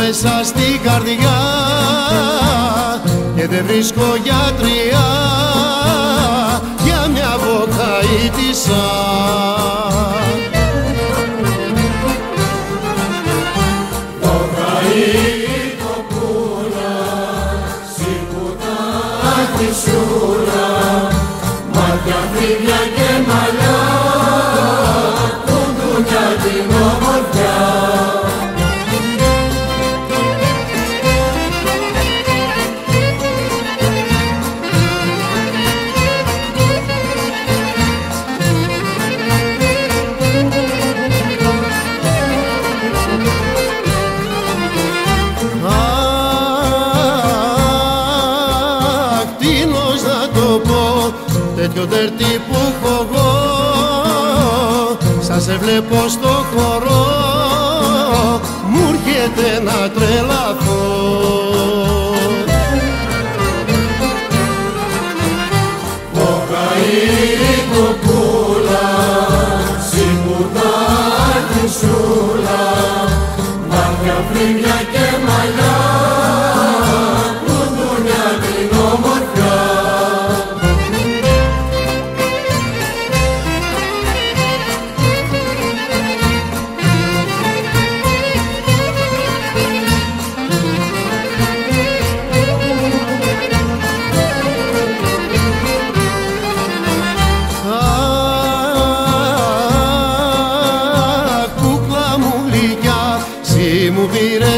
μέσα στην καρδιά και δεν βρίσκω γιατριά για μια βοκαΐτισσα. Βοκαΐτοπούλα, σιπουτάκι σούλα, μάτια, φρύδια και μαλλιά, κουντούνια την ομορφιά. Τέτοιο τερτί που έχω εγώ, σαν σε βλέπω στο χώρο, μου έρχεται να τρελαθώ. Βοκαΐτοπούλα, σιπουτάκι σούλα, μάτια, φρύδια και μαλλιά, κουντούνια την ομορφιά.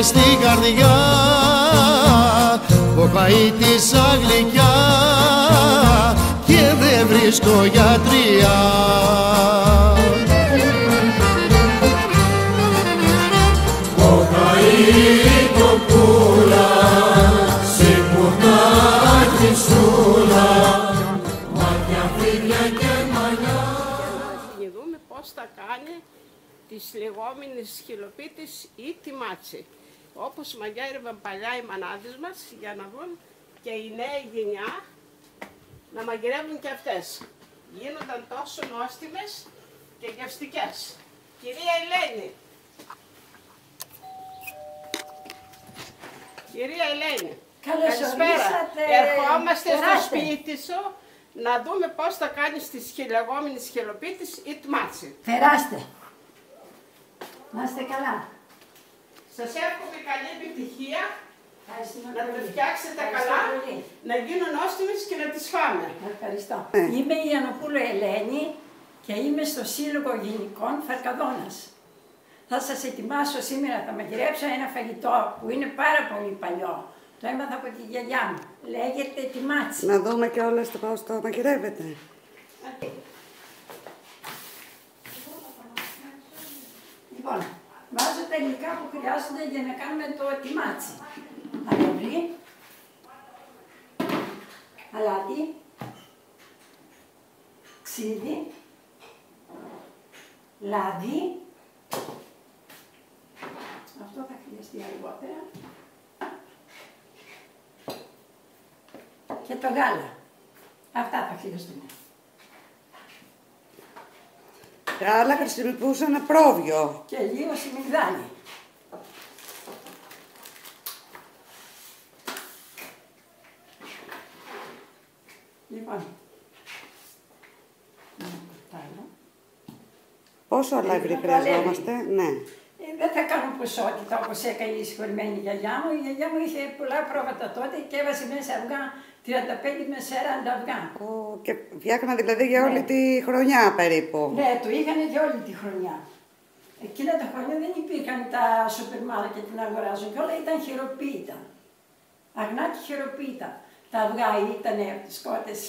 Στην καρδιά βοκαΐτισσα γλυκιά και δεν βρίσκω γιατριά. Βοκαΐτοπούλα, σιπουτάκι σούλα, μάτια, φρύδια και μαλλιά. Να δούμε πώς θα κάνει της λεγόμενης χιλοπίτης ή τη μάτση. Όπως μαγείρευαν παλιά οι μανάδες μας, για να δουν και η νέα γενιά να μαγειρεύουν και αυτές. Γίνονταν τόσο νόστιμες και γευστικές. Κυρία Ελένη. Κυρία Ελένη. Καλησπέρα. Ερχόμαστε στο σπίτι σου να δούμε πώς θα κάνεις της λεγόμενης χιλοπίτης ή τη μάτση. Περάστε. Να είστε καλά. Σας εύχομαι καλή επιτυχία, να τα φτιάξετε καλά, να γίνουν νόστιμες και να τις φάμε. Ευχαριστώ. Είμαι η Ιαννοπούλου Ελένη και είμαι στο Σύλλογο Γυναικών Φαρκαδόνας. Θα σας ετοιμάσω σήμερα, θα μαγειρέψω ένα φαγητό που είναι πάρα πολύ παλιό. Το έμαθα από τη γιαγιά μου. Λέγεται τη μάτση. Να δούμε και όλα στο πώς το μαγειρεύετε. Λοιπόν, βάζω τα υλικά που χρειάζονται για να κάνουμε το τιμάτσι. Αλεύρι, αλάτι, ξύδι, λάδι. Αυτό θα χρειαστεί αργότερα. Και το γάλα. Αυτά θα χρειαστούμε. Γάλα χρησιμοποιούσαν πρόβιο. Και λίγο σιμιγδάλι. Λοιπόν. Πόσο αλεύρι χρειαζόμαστε, ναι. Δεν θα κάνω ποσότητα όπως έκανε η συγχωρημένη γιαγιά μου. Η γιαγιά μου είχε πολλά πρόβατα τότε και έβαζε μέσα αυγά 35 με 40 αυγά. Και φτιάχνα δηλαδή για όλη τη χρονιά περίπου. Ναι, το είχαν για όλη τη χρονιά. Εκείνα τα χρόνια δεν υπήρχαν τα σούπερ μάρκετ να αγοράζουν και όλα ήταν χειροποίητα. Αγνά και χειροποίητα. Τα αυγά ήταν από τις κότες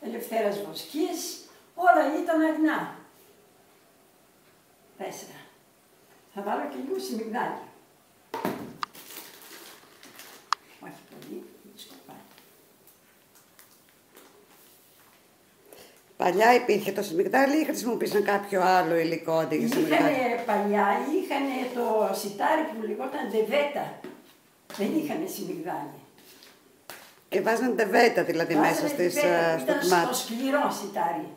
Ελευθέρας Βοσκής, όλα ήταν αγνά. 4. Θα βάλω και λίγο σιμιγδάλι. Όχι πολύ, σκοπάει. Παλιά υπήρχε το σιμιγδάλι ή χρησιμοποίησαν κάποιο άλλο υλικό αντί για σιμιγδάλι? Παλιά είχαν το σιτάρι που λεγόταν ντεβέτα. Δεν είχαν σιμιγδάλι. Και βάζανε ντεβέτα δηλαδή μέσα στο τμάτι. Ήταν στο σκληρό σιτάρι.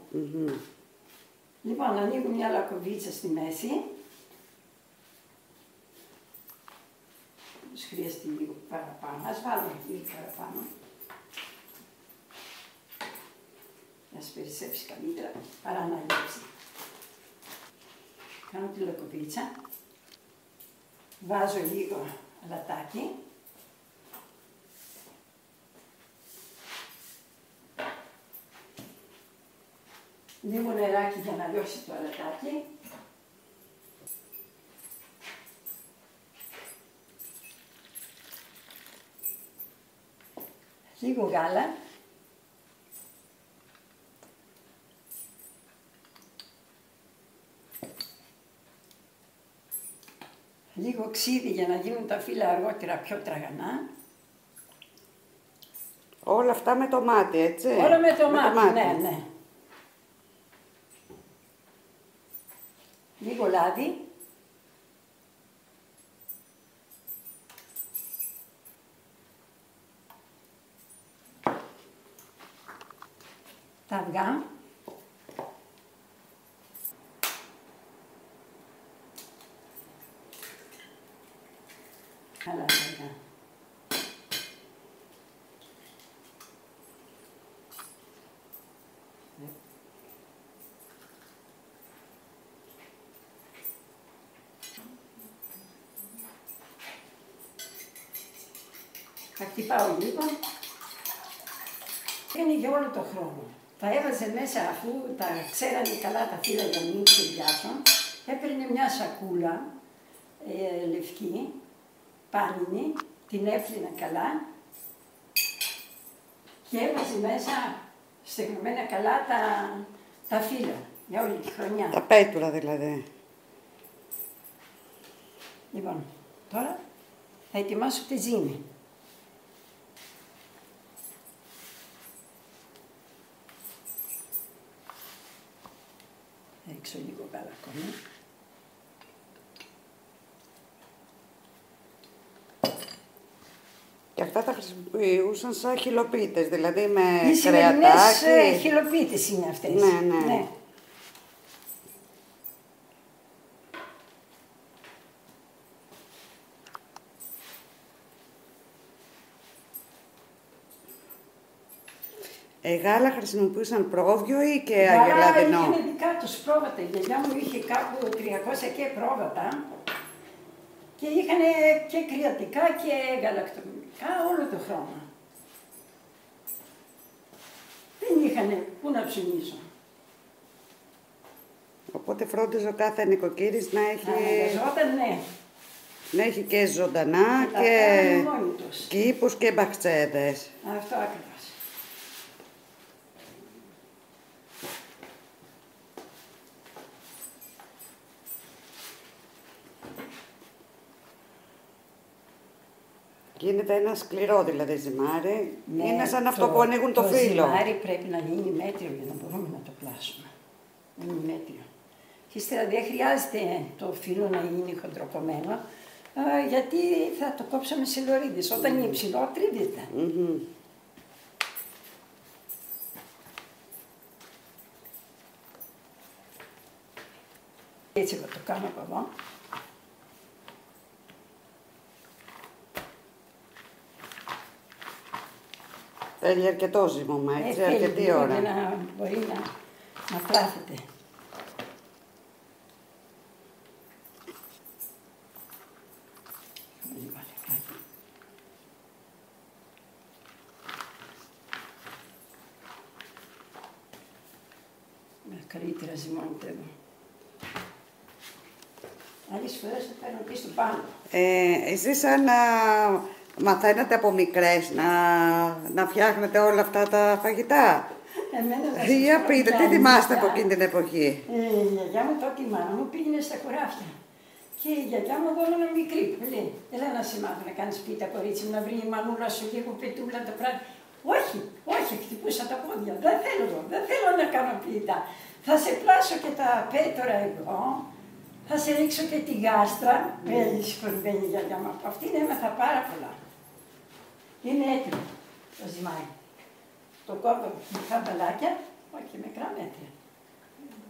Λοιπόν, ανοίγω μια λακκοβίτσα στη μέση. τους χρειαστεί λίγο παραπάνω. Ας βάλουμε λίγο παραπάνω. Να σου περισσέψει καλύτερα, παρά να λείψει. Κάνω τη λοκοπίτσα. Βάζω λίγο αλατάκι. Λίγο νεράκι για να λιώσει το αλατάκι. Λίγο γάλα. Λίγο ξύδι για να γίνουν τα φύλλα αργότερα πιο τραγανά. Όλα αυτά με το μάτι, έτσι. Όλα με το μάτι, ναι, ναι. Λίγο λάδι. Τα αυγά. Καλά τα αυγά. Θα χτυπάω λίγο. Είναι για όλο το χρόνο. Τα έβαζε μέσα αφού τα ξέρανε καλά τα φύλλα για να μην ξεδιάσουν. Έπαιρνε μια σακούλα λευκή, πάνινη, την έπλυνα καλά και έβαζε μέσα στεγνωμένα καλά τα φύλλα για όλη τη χρονιά. Τα πέτουρα δηλαδή. Λοιπόν, τώρα θα ετοιμάσω τη ζύμη. Θα ρίξω λίγο γάλα ακόμα. Και αυτά τα χρησιμοποιούσαν σαν χυλοπίτες, δηλαδή με Οι σημερινές κρεατάκι. χυλοπίτες είναι αυτές. Ναι, ναι. Γάλα χρησιμοποιούσαν πρόβιο ή και αγελαδινό? Γάλα είχαν δικά τους πρόβατα. Η γιαγιά μου είχε κάπου 300 και πρόβατα και είχαν και κρεατικά και γαλακτοκομικά όλο το χρόνο. Δεν είχαν πού να ψωνίσουν. Οπότε φρόντιζε ο κάθε νοικοκύρης να έχει, Αναγκαζόταν, ναι. να έχει και ζωντανά Τα και κάνανε μόνοι τους. κήπους και μπαχτσέδες. Αυτό ακριβώς. Γίνεται ένα σκληρό δηλαδή ζυμάρι. Ναι, είναι σαν αυτό που ανοίγουν το φύλλο. Το ζυμάρι πρέπει να γίνει μέτριο για να μπορούμε να το πλάσουμε. Να είναι μέτριο. Και ύστερα δεν χρειάζεται το φύλλο να γίνει χοντροκομμένο, γιατί θα το κόψουμε σε λωρίδες. Όταν είναι υψηλό, τρίβεται. Έτσι θα το κάνω από εδώ. Θέλει αρκετό ζύμωμα, έτσι, αρκετή λίγο ώρα. για να μπορεί να πλάθεται. Καλύτερα ζυμώνεται εδώ. Άλλες φορές το παίρνω πίσω πάνω. Εσείς σαν μαθαίνατε από μικρές να φτιάχνετε όλα αυτά τα φαγητά? Για πείτε, τι θυμάστε από εκείνη την εποχή? Η γιαγιά μου τότε η μάνα μου πήγαινε στα χωράφια. Και η γιαγιά μου εδώ ήμουν μικρή. Λέει, έλα να σε μάθω να κάνεις πίτα, κορίτσι μου, να βρει η μανούλα σου λίγο πετούλα το πράγμα. Όχι, όχι, χτυπούσα τα πόδια. Δεν θέλω να κάνω πίτα. Θα σε πλάσω και τα πέτωρα εγώ. Θα σε ρίξω και τη γάστρα. Με συγχωρημένη η γιαγιά μου. Από αυτήν έμαθα πάρα πολλά. Είναι έτοιμο το ζυμάρι. Το κόβω με χαμπαλάκια, όχι μικρά μέτρα.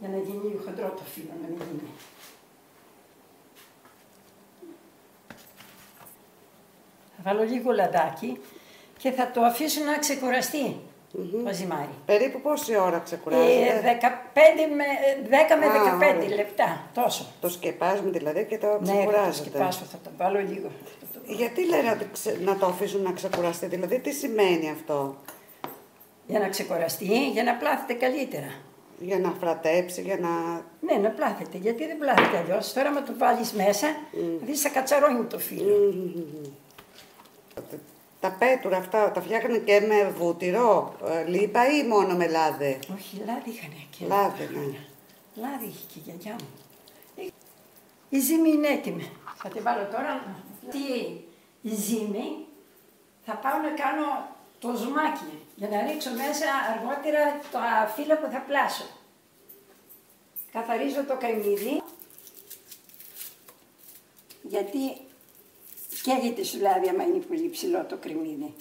Για να γίνει χοντρό το φύλλο, να μην γίνει. βάλω λίγο λαδάκι και θα το αφήσω να ξεκουραστεί το ζυμάρι. Περίπου πόση ώρα ξεκουράζεται? 10 με 15 λεπτά, τόσο. Το σκεπάζουμε δηλαδή και το ξεκουράζεται. Ναι, το σκεπάσω, θα το βάλω λίγο. Γιατί λένε ότι να το αφήσουν να ξεκουραστεί, δηλαδή τι σημαίνει αυτό? Για να ξεκουραστεί, για να πλάθεται καλύτερα. Για να φρατέψει, για να... Ναι, να πλάθεται, γιατί δεν πλάθεται αλλιώς. Τώρα με το βάλεις μέσα, δεις θα κατσαρώνει το φύλλο. Τα πέτουρα αυτά τα φτιάχνουν και με βούτυρο, λίπα ή μόνο με λάδι? Όχι, λάδι είχανε και λάδι, ναι. Λάδι είχε και η γιαγιά μου. Η ζύμη είναι έτοιμη. Θα τη βάλω τώρα. Η ζύμη θα πάω να κάνω το ζουμάκι για να ρίξω μέσα αργότερα τα φύλλα που θα πλάσω. Καθαρίζω το κρεμμύδι γιατί καίγεται σου λάδι άμα είναι πολύ ψηλό το κρεμμύδι.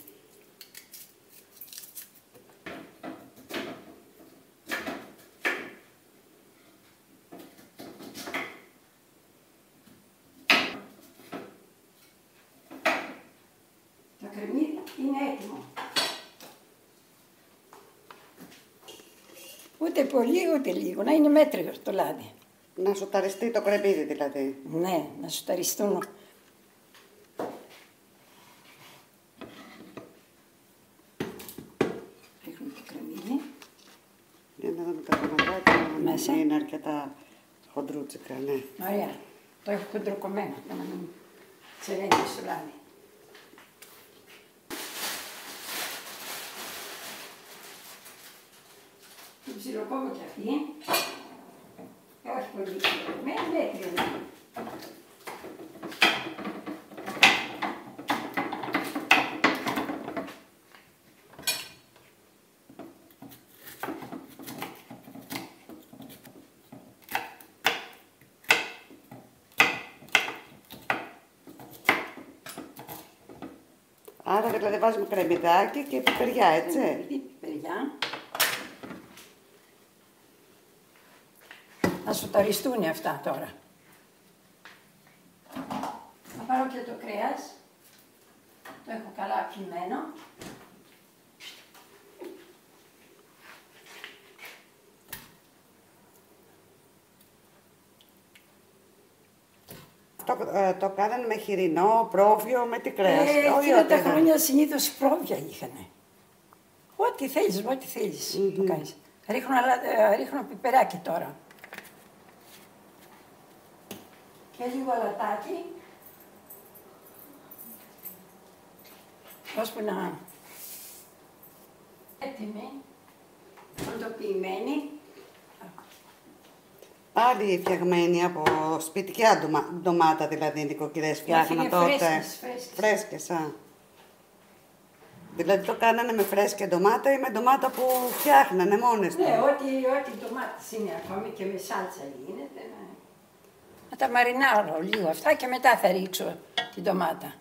Το κρεμμύδι είναι έτοιμο. Ούτε πολύ ούτε λίγο, να είναι μέτριο το λάδι. Να σοταριστεί το κρεμμύδι δηλαδή. Ναι, να σοταριστούν. Ρίχνουμε το κρεμμύδι. Για να δούμε τα κομματάκια, μέσα. Είναι αρκετά χοντρούτσικα, ναι. Ωραία. Το έχω χοντροκομμένο για να μην ξεραίνει στο λάδι. Την ψιλοκόβω κι αυτή. Όχι πολύ ψιλοκομμένη, μέτριο είναι. Άρα δηλαδή βάζουμε κρεμμυδάκι και πιπεριά, έτσι. Πιπεριά. Να σοταριστούν αυτά τώρα. Θα πάρω και το κρέας. Το έχω καλά ψημένο. Το κάνανε με χοιρινό, πρόβιο, με τι κρέας? Εκείνα τα χρόνια συνήθως πρόβια είχανε. Ό,τι θέλεις, ό,τι θέλεις το κάνεις. Ρίχνω πιπεράκι τώρα. Και λίγο αλατάκι. Ώσπου να... Έτοιμη, πρωτοποιημένη. Πάλι φτιαγμένη από σπιτικιά ντομάτα, δηλαδή οι νοικοκυρές φτιάχναν τότε. Φρέσκες. Φρέσκες, Δηλαδή το κάνανε με φρέσκια ντομάτα ή με ντομάτα που φτιάχνανε μόνες τους? Ναι, ό,τι ντομάτες είναι ακόμη και με σάλτσα γίνεται. Να τα μαρινάρω λίγο αυτά και μετά θα ρίξω την ντομάτα.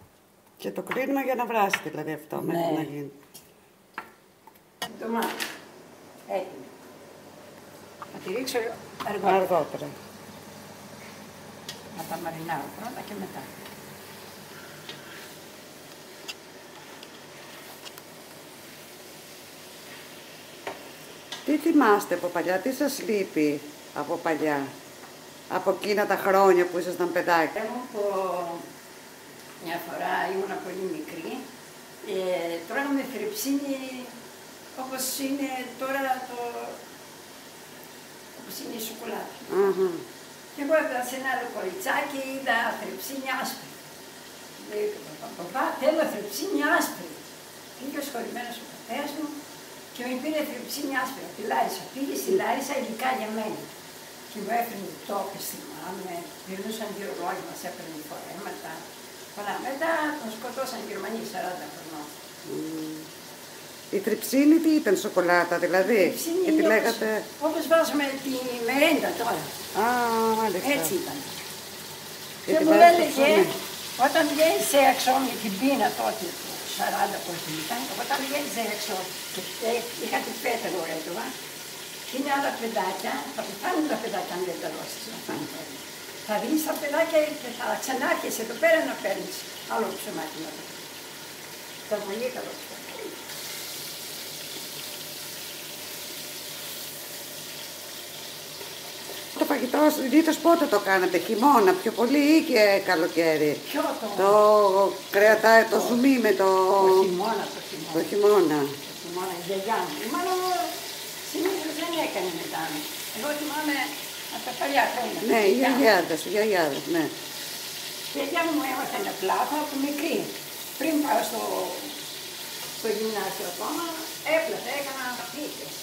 Και το κρίνουμε για να βράσει δηλαδή αυτό, Ναι. μέχρι να γίνει. Ντομάτα. Έτοιμη. Θα τη ρίξω αργότερα. Να τα μαρινάρω πρώτα και μετά. Τι θυμάστε από παλιά, τι σας λείπει από παλιά, από εκείνα τα χρόνια που ήσασταν παιδάκια? Μια φορά ήμουν πολύ μικρή, τρώγαμε θρεψίνι όπως είναι τώρα όπως είναι η σοκολάτα. Και εγώ έπαιρνα σε ένα άλλο κοριτσάκι, είδα θρεψίνι άσπρη. Λέει το παπά, θέλω θρεψίνι άσπρη. Πήγε ο σχολημένος ο πατέρας μου και με πήρε θρεψίνι άσπρη από τη Λάρισα. Πήγε στη Λάρισα υλικά για μένα. Και μου έφερνε τόπες, θυμάμαι, γυρνούσαν δύο ρόλοι, μας έπαιρνε φορέματα. Voilà, μετά τον σκοτώσαν οι Γερμανοί 40 χρονών. Η θρεψίνη τι ήταν, σοκολάτα δηλαδή? Θρεψίνη και τη λέγατε... όπως βάζουμε τη μερέντα τώρα. Α, μάλιστα. Έτσι ήταν. Και μου έλεγε, όταν βγαίνεις έξω με την πείνα τότε, το 40 πόσο ήταν, όταν βγαίνεις έξω και είχα την πέτρα έτρωγα, και είναι άλλα παιδάκια, θα πεθάνουν τα παιδάκια αν δεν τα δώσεις να φάνε. Θα δεις τα παιδάκια και θα ξανάρχεσαι εδώ πέρα να παίρνεις άλλο ψωμάκι να το. Ήταν πολύ καλό. Το φαγητό συνήθως πότε το κάνετε, χειμώνα πιο πολύ ή και καλοκαίρι? Ποιο το κρεατάκι, το ζουμί με το... Το χειμώνα, το χειμώνα. Το χειμώνα. Το χειμώνα, η γιαγιά μου. Μάλλον συνήθως δεν έκανε μετά. Εγώ θυμάμαι από τα παλιά χρόνια. Ναι, οι γιαγιάδες, ναι. Η γιαγιά μου έμαθε ένα πλάθο από μικρή. Πριν πάω στο γυμνάσιο ακόμα, έπλαθα, έκανα πίτες.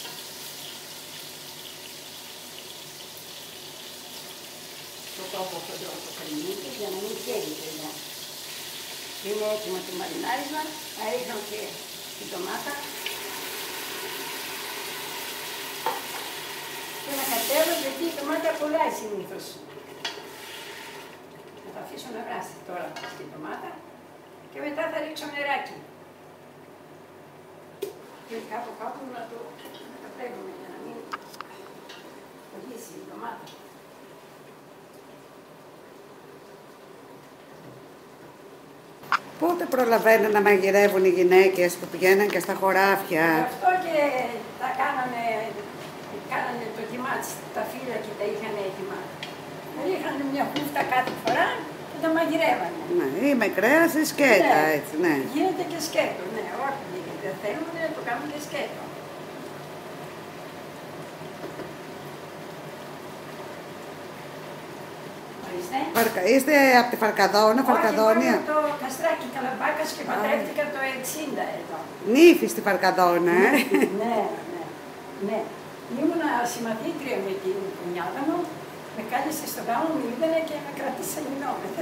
Το κόβω χοντρό το κρεμμύδι για να μην καίει τελειά. Είναι έτοιμο το μαρινάρισμα, θα ρίχνω και την ντομάτα και να κατέβω γιατί η ντομάτα κολλάει συνήθως. Θα το αφήσω να βράσει τώρα στην ντομάτα και μετά θα ρίξω νεράκι. Και κάπου να το καταπλέγουμε για να μην κολλήσει η ντομάτα. Πότε προλαβαίνουν να μαγειρεύουν οι γυναίκες που πηγαίναν και στα χωράφια? Γι' αυτό και τα κάνανε το τιμάτσι, τα φύλλα και τα είχαν έτοιμα. Είχαν μια χούφτα κάθε φορά και τα μαγειρεύανε. Ναι, ή με κρέας ή σκέτα, Ναι, έτσι, ναι. γίνεται και σκέτο, ναι, όχι δεν θέλουν, το κάνουν και σκέτο. Είστε από τη Φαρκαδόνα, Φαρκαδόνια? Όχι, το Καστράκι Καλαμπάκας και παντρεύτηκα το 60 εδώ. Νύφη στη Φαρκαδόνα, Ναι. Ήμουνα συμμαθήτρια με την κουνιάδα μου, με κάλεσε στον γάμο, μου είδανε και με κράτησε λινόμετρα.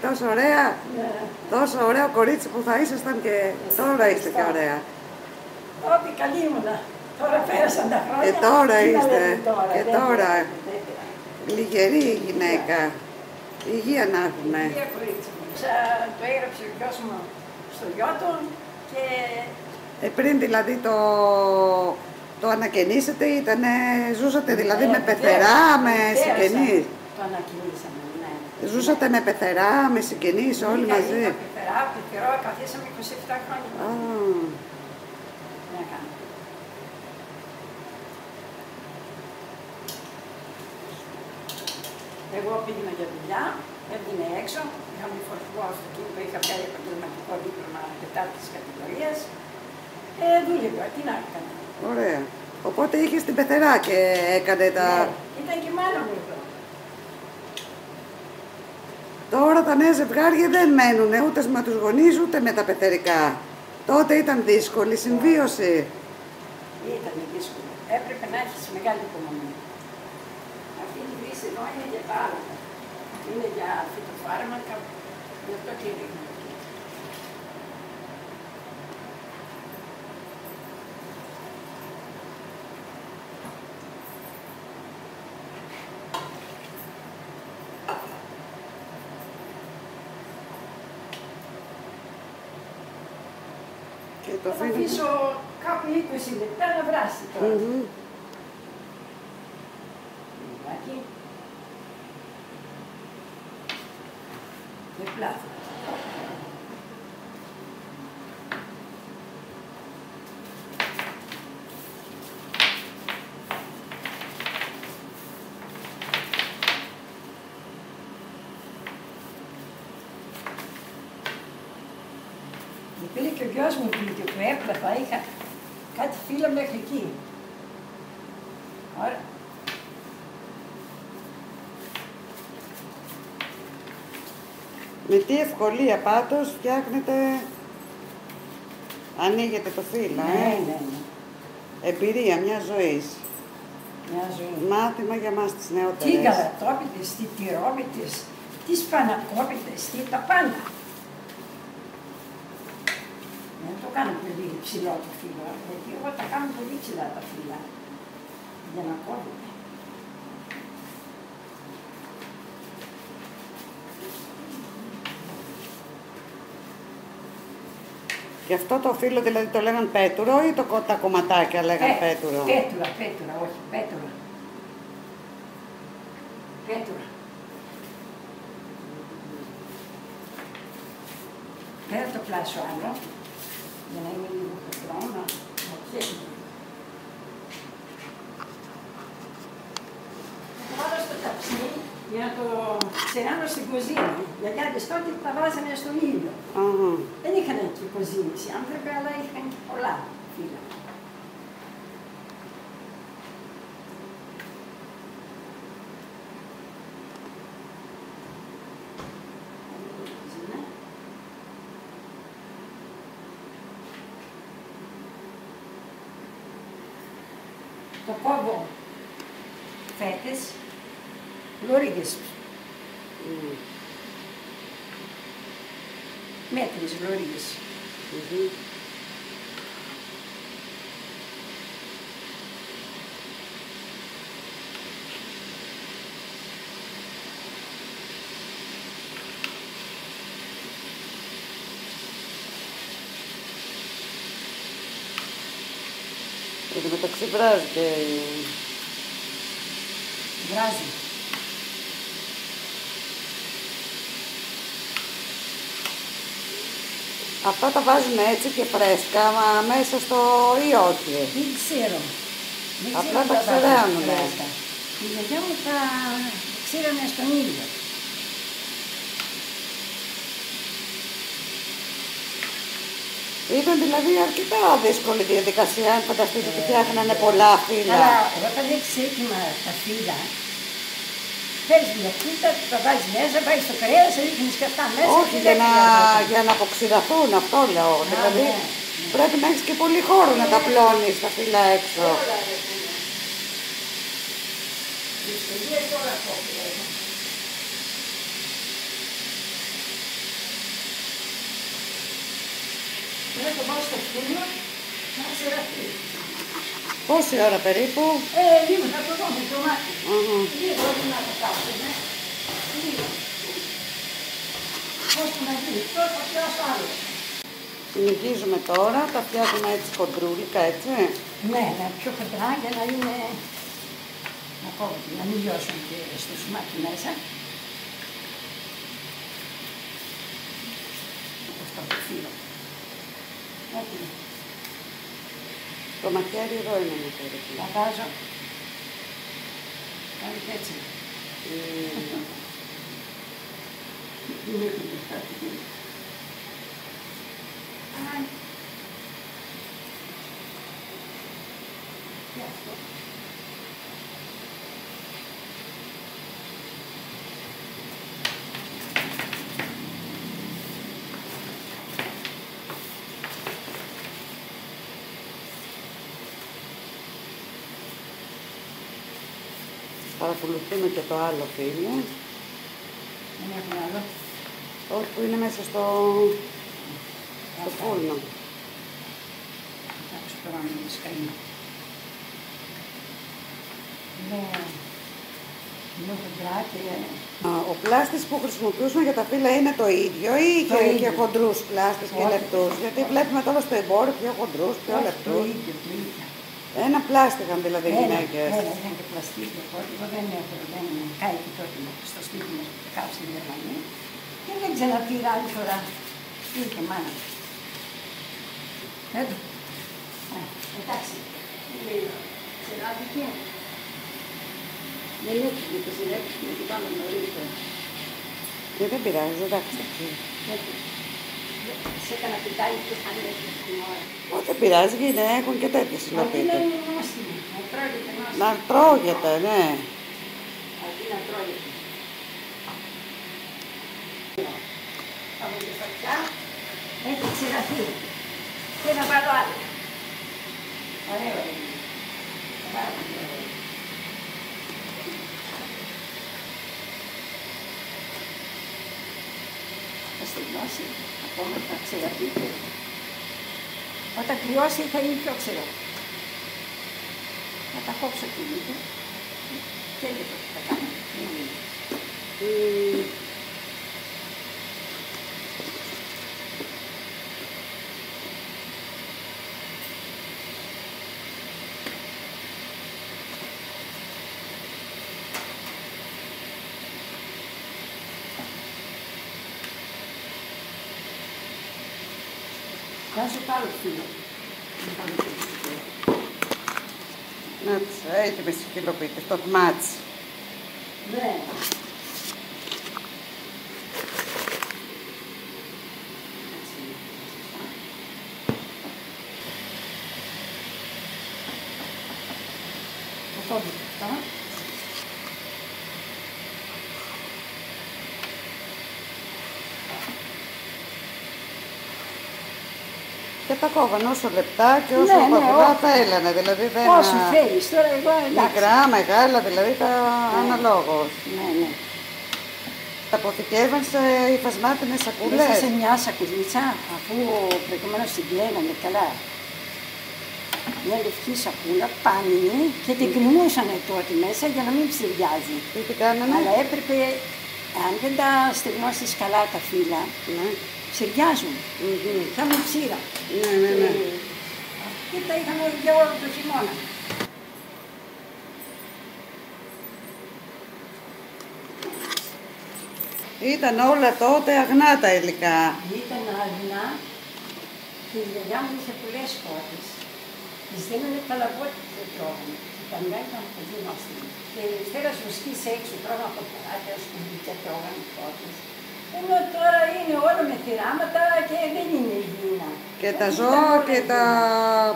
Τόσο ωραία, Ναι. τόσο ωραίο κορίτσι που θα ήσασταν και τώρα είστε και ωραία. Όχι, καλή ήμουνα. Τώρα πέρασαν τα χρόνια. Και τώρα τι να είστε, λέμε τώρα, και δεν τώρα. πειράζει. Λιγερή γυναίκα. Υγεία να έχουμε. Υγεία κορίτσι μου. Το έγραψε ο γιος μου στο γιο του και... Πριν δηλαδή το ανακαινήσετε, ζούσατε δηλαδή με πεθερά, με συγγενείς? Το ανακαινήσαμε, ναι. Ζούσατε με πεθερά, με συγγενείς όλοι μαζί? Είχα πεθερά, καθίσαμε 27 χρόνια. Να κάνω. Εγώ πήγαινα για δουλειά, έβγαινε έξω, είχαμε φορτηγό αυτοκίνητο, είχα βγάλει επαγγελματικό δίπλωμα τετάρτης κατηγορίας. Δούλευα, τι να έκανα. Ωραία. Οπότε είχε την πεθερά και έκανε τα... Ναι, ήταν και μάνα μου εδώ. Τώρα τα νέα ζευγάρια δεν μένουν ούτε με τους γονείς ούτε με τα πεθερικά. Τότε ήταν δύσκολη συμβίωση. Ήταν δύσκολο. Έπρεπε να έχεις μεγάλη υπομονή. Αυτή η κρίση εδώ είναι για τα άλλα. Είναι για φυτοφάρμακα, γι' αυτό και ρίχνω. Θα αφήσω κάπου 20 λεπτά να βράσει τώρα. Λιγάκι. Και πλάθο. Πήρε και ο γιος μου βίντεο που έπλαθα, είχα κάτι φύλλα μέχρι εκεί. Ωραία. Με τι ευκολία πάντως φτιάχνετε, ανοίγετε το φύλλο, Ναι. Εμπειρία μια ζωής. Μια ζωή. Μάθημα για μας τις νεότερες. Τι γαλατόπιτες, τι τυρόπιτες, τι σπανακόπιτες, τι τα πάντα. Δεν το κάνω πολύ ψηλό το φύλλο, γιατί εγώ τα κάνω πολύ ψηλά τα φύλλα, για να κόβουμε. Και αυτό το φύλλο δηλαδή το λέγαν πέτουρο ή τα κομματάκια λέγαν πέτουρο? Πέτουρα, όχι, πέτουρα. Πέτουρα. Δεν θα το πλάσω άλλο. για να είναι λίγο το χρώμα. Θα το βάλω στο ταψί για να το ξεράνω στην κουζίνα. Γιατί άλλες τότε τα βάζανε στον ήλιο. Δεν είχαν και κουζίνες οι άνθρωποι, αλλά είχαν και πολλά φύλλα. Το κόβω φέτες, λωρίδες. Μέτρες λωρίδες. Εν τω μεταξύ βράζει και... Βράζει. Αυτά τα βάζουν έτσι και φρέσκα μέσα στο ή όχι? Δεν ξέρω. Απλά τα ξεραίνουνε. Η γιαγιά μου τα ξέρανε στον ήλιο. Ήταν δηλαδή αρκετά δύσκολη διαδικασία, αν φανταστείτε ότι φτιάχνανε πολλά φύλλα. Αλλά όταν έχεις έτοιμα τα φύλλα, παίρνεις μια κούτα, τα βάζεις μέσα, βάζεις το κρέας, ρίχνεις και αυτά μέσα. Όχι, για να αποξηδαθούν, αυτό λέω. Δηλαδή πρέπει να έχεις και πολύ χώρο να τα πλώνεις τα φύλλα έξω. Δυσκολίες όλα αυτό. Να το πάω στο φούρνο, να ξεραθεί. Πόση ώρα περίπου? Λίγο θα το δω με το μάτι. Λίγο να το κάψουμε. Λίγο. Πώς να γίνει, τώρα θα φτιάσω άλλο. Συνεχίζουμε τώρα, τα φτιάχνουμε έτσι χοντρούλικα, έτσι. Ναι, πιο χοντρά για να είναι... να μην λιώσουν και στο σουμάκι μέσα. Αυτό το φύλλο. Το μαχαίρι εδώ είναι ένα περίπου. Τα βάζω. Κάνεις έτσι. Παρακολουθούμε και το άλλο φύλλο. Δεν έχουμε άλλο. Όχι, που είναι μέσα στο φούρνο. Θα ξεπεράμε τη σκαλή. Είναι χοντρά και... Ο πλάστης που χρησιμοποιούσαμε για τα φύλλα είναι το ίδιο ή είχε και χοντρούς πλάστες και λεπτούς? Γιατί βλέπουμε τώρα στο εμπόριο πιο χοντρούς, πιο λεπτούς. Το ίδιο, το ίδιο. Ένα πλάστη είχαν δηλαδή οι γυναίκες. Είχαν και πλαστική εγώ δεν έχω, δεν κάηκε τότε στο σπίτι μου που κάψε στην Γερμανία. Και δεν ξαναπήρα άλλη φορά. Ήρθε μάνα. Εντάξει. Ξεράπηκε. Δεν έτυχε το συνέχισε και πάμε νωρίτερα. Δεν πειράζει, εντάξει. Σε έκανα πιτάλι και θα είναι την ώρα. Δεν πειράζει, έχουν και τέτοιες υλοποιητές. Αντί να είναι νόστιμο, να τρώγεται νόστιμο. Να τρώγεται, ναι. Αντί να τρώγεται. Από τη φωτιά έχει ξηραθεί. Και να βάλω άλλο. Ωραίο είναι. Πάρα πολύ ωραίο. Θα στεγνώσει, ακόμα θα ξηραθεί. Όταν κρυώσει θα είναι πιο ξηρό. Θα τα κόψω και λίγο. Και λίγο θα κάνω. Βάζω το άλλο φύλλο. Να τις έτοιμες τις χιλοπίτες, το μάτς. Ναι. Το κόβω αυτό. Και τα κόβαν όσο λεπτά και όσο παπουδά τα έλανε, δηλαδή δεν... Όσο θέλεις, τώρα εγώ εντάξει. Μικρά, μεγάλα, δηλαδή τα αναλόγως. Ναι, ναι. Τα αποθηκεύαν σε υφασμάτινες σακούλες. Μέσα σε μια σακουλίτσα, αφού προηγουμένως την πλένανε καλά. Μια λευκή σακούλα, πάνινη, και την κρυμούσανε τότε μέσα για να μην ψηριάζει. Τι κάνανε? Αλλά έπρεπε, αν δεν τα στεγνώσεις καλά τα φύλλα, Ναι. ψηριάζουν. Κάνουν ψήρα. Ναι, ναι, ναι. Και τα είχαμε για όλο το χειμώνα. Ήταν όλα τότε αγνά τα υλικά. Ήταν αγνά και η γιαγιά μου είχε πολλές κότες. Τις δίνανε καλαμπόκι και τρώγανε. Και τα μια ήταν πολύ νόστιμη. Και στέρας βοσκής έξω, τρώγανε από παράτια, σκουμπίκια, τρώγανε κότες. Ενώ τώρα είναι όλο με θυράματα και δεν είναι υγιεινά. Και τα ζώα και τα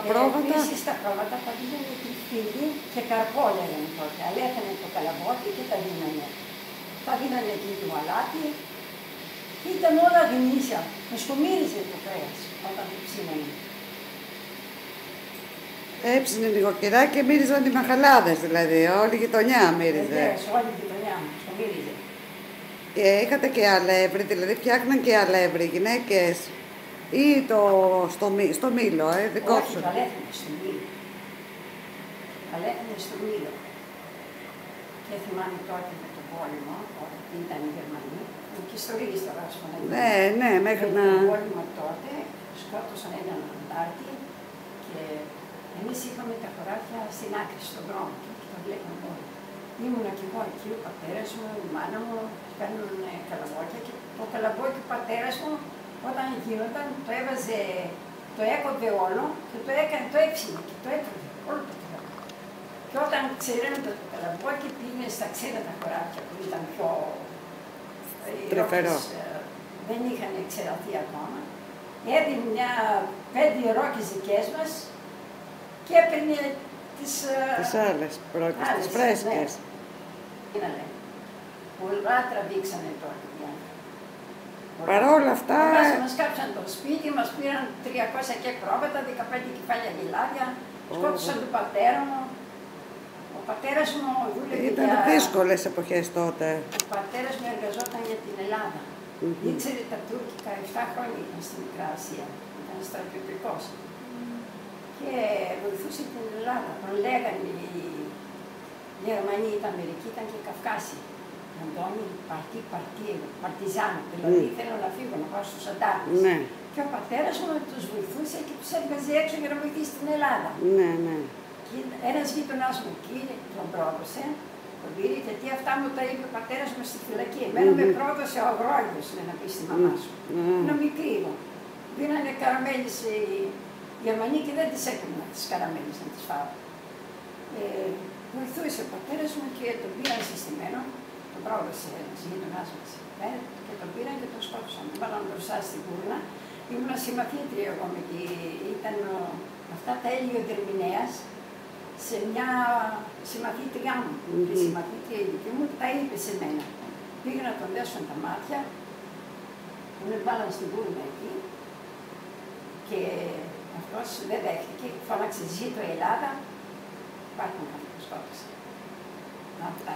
πρόβατα. Επίσης τα πρόβατα τα δίνανε τριφύλι και καρπό λέγανε τότε. Αλέθανε το καλαμπόκι και τα δίνανε. Τα δίνανε εκεί το αλάτι και ήταν όλα γνήσια. Με σκομύριζε το κρέας όταν το ψήνανε. Έψινε λίγο καιρά και μύριζαν οι μαχαλάδες, δηλαδή, όλη η γειτονιά μύριζε. Βεβαίως, όλη η γειτονιά μου σκομύριζε. Και είχατε και αλεύρι, δηλαδή φτιάχναν και αλεύρι οι γυναίκες ή στο μήλο, δικό Όχι, σου. καλέθανε στο μήλο. Καλέθανε στο μήλο. Και θυμάμαι τότε με τον πόλεμο, όταν ήταν οι Γερμανοί, και στο Ρίγης τώρα, ας πούμε. Ναι, ναι, μέχρι να... τον πόλεμο τότε σκότωσαν έναν αντάρτη και εμείς είχαμε τα χωράφια στην άκρη, στον δρόμο και τα βλέπαμε όλοι. Ήμουνα κι εγώ εκεί, ο πατέρας μου, η μάνα μου, παίρνουν καλαμπόκια και το καλαμπόκι ο πατέρας μου, όταν γίνονταν, το έβαζε, το έκοβε όλο και το έκανε, το έψινε και το έτρωγε όλο το καλαμπόκι. Και όταν ξέρανε το καλαμπόκι πήγαινε στα ξένα τα χωράφια που ήταν πιο... Τρυφερό. Δεν είχαν εξεραθεί ακόμα. Έδινε μια 5 ρόκες δικές μας και έπαιρνε τις άλλες πρώτες, τις φρέσκες. Τι να λέμε. Πολλά τραβήξανε τότε πια. Παρ' όλα αυτά... Μας κάψαν το σπίτι, μας πήραν 300 και πρόβατα, 15 κεφάλια γυλάδια, σκότωσαν τον πατέρα μου. Ο πατέρας μου δούλευε για... Ήταν δύσκολες εποχές τότε. Ο πατέρας μου εργαζόταν για την Ελλάδα. Ήξερε τα τουρκικά, 7 χρόνια ήταν στην Μικρά Ασία. Ήταν στρατιωτικός. Και βοηθούσε την Ελλάδα. Τον λέγανε οι Γερμανοί, ήταν Αμερικοί, ήταν και Καυκάσοι. Αντώνη, παρτιζάνο. Δηλαδή θέλω να φύγω, να πάω στους αντάρτες. Ναι. Και ο πατέρας μου τους βοηθούσε και τους έβγαζε έξω για να βοηθήσει την Ελλάδα. Ναι, ναι. Και ένας γείτονάς μου εκεί τον πρόδωσε, τον πήρε, γιατί αυτά μου τα είπε ο πατέρας μου στη φυλακή. Εμένα με πρόδωσε ο αγρόιδος, να πει στη μαμά σου. Ένα μικρή εγώ. Δίνανε καραμέλες οι Γερμανοί και δεν τις έκανα τις καραμέλες να τις φάω. Βοηθούσε ο πατέρας μου και τον πήραν συστημένο, τον πρόδωσε ένας γείτονάς μας και τον πήραν και τον σκότωσαν. Τον βάλαν μπροστά στην κούρνα. Ήμουν συμμαθήτρια εγώ με τη... Ήταν αυτά τα έλειο Δερμηνέας σε μια συμμαθήτριά μου. Η συμμαθήτρια η δική μου τα είπε σε μένα. Πήγα να τον δέσουν τα μάτια, τον βάλαν στην κούρνα εκεί και αυτός δεν δέχτηκε. Φώναξε «Ζήτω η Ελλάδα», υπάρχουν κάποιοι σκότωσε. Αυτά.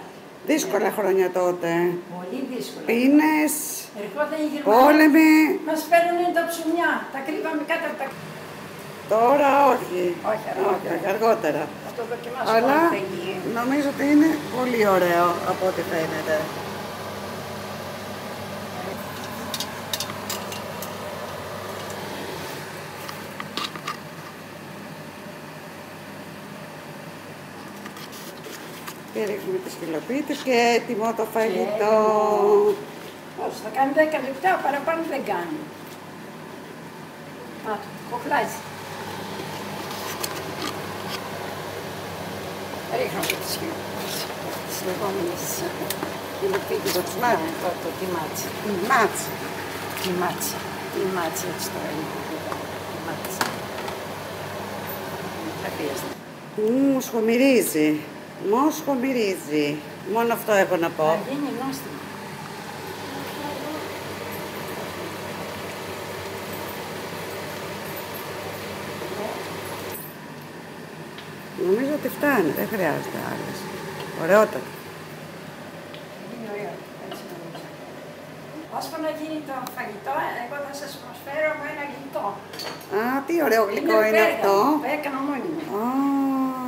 Δύσκολα χρόνια τότε. Πολύ δύσκολα. Πίνες, Ερχόταν οι Γερμανοί, πόλεμοι. μας παίρνουν τα ψουμιά, τα κρύβαμε κάτω από τα... Τώρα όχι. Όχι, αργότερα. Αργότερα. Θα το δοκιμάσω. Αλλά όταν φύγει. νομίζω ότι είναι πολύ ωραίο από ό,τι φαίνεται. Και ρίχνουμε τις χιλοπίτες και έτοιμο το φαγητό. Όχι, θα κάνει 10 λεπτά, παραπάνω δεν κάνει. Κοχλάζει. Ρίχνω και τις λεγόμενες υλοποιητές. Το τσμάτι. Το τιμάτσι. Μάτσι. Τιμάτσι. Τιμάτσι, έτσι το έλεγε. Τιμάτσι. Θα χρειάζεται. Σχομυρίζει. Σχομυρίζει. Μόνο αυτό έχω να πω. Θα γίνει νόστιμο. Νομίζω ότι φτάνει, δεν χρειάζεται άλλες. Ωραιότατα. Είναι ωραίο, έτσι νομίζω. Ώσπου να γίνει το φαγητό, εγώ θα σας προσφέρω από ένα γλυκό. Α, τι ωραίο γλυκό είναι αυτό. Το έκανα μόνη μου. Α,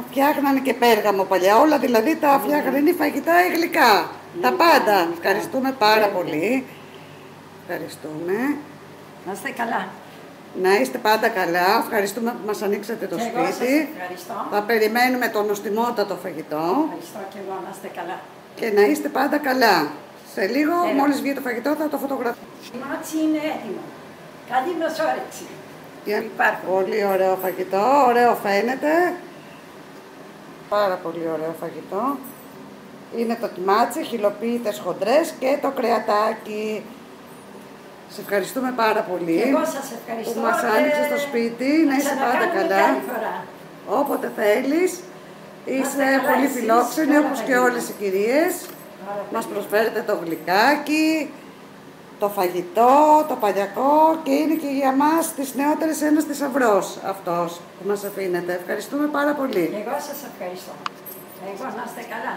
φτιάχνανε και πέργαμο παλιά, όλα δηλαδή τα φτιάχνανε φαγητά ή γλυκά. Τα πάντα. Ευχαριστούμε πάρα πολύ. Ευχαριστούμε. Να είστε καλά. Να είστε πάντα καλά. Ευχαριστούμε που μας ανοίξατε το Και εγώ σας σπίτι. ευχαριστώ. Θα περιμένουμε το νοστιμότατο φαγητό. Ευχαριστώ και εγώ, να είστε καλά. Και να είστε πάντα καλά. Σε λίγο, μόλις βγει το φαγητό, θα το φωτογραφίσω. Η μάτσι είναι έτοιμο. Καλή μας όρεξη. Υπάρχουν. Πολύ ωραίο φαγητό, ωραίο φαίνεται. Πάρα πολύ ωραίο φαγητό. Είναι το τιμάτσι, χυλοποιητές χοντρές και το κρεατάκι. Σε ευχαριστούμε πάρα πολύ. Και εγώ σας ευχαριστώ. Που μας άνοιξες το σπίτι, να είσαι πάντα καλά. Όποτε θέλεις. Είσαι πολύ φιλόξενη όπως και όλες οι κυρίες. Μας προσφέρετε το γλυκάκι, το φαγητό, το παλιακό και είναι και για μας τις νεότερες ένας θησαυρός αυτός που μας αφήνετε. Ευχαριστούμε πάρα πολύ. Και εγώ σας ευχαριστώ. Εγώ να είστε καλά.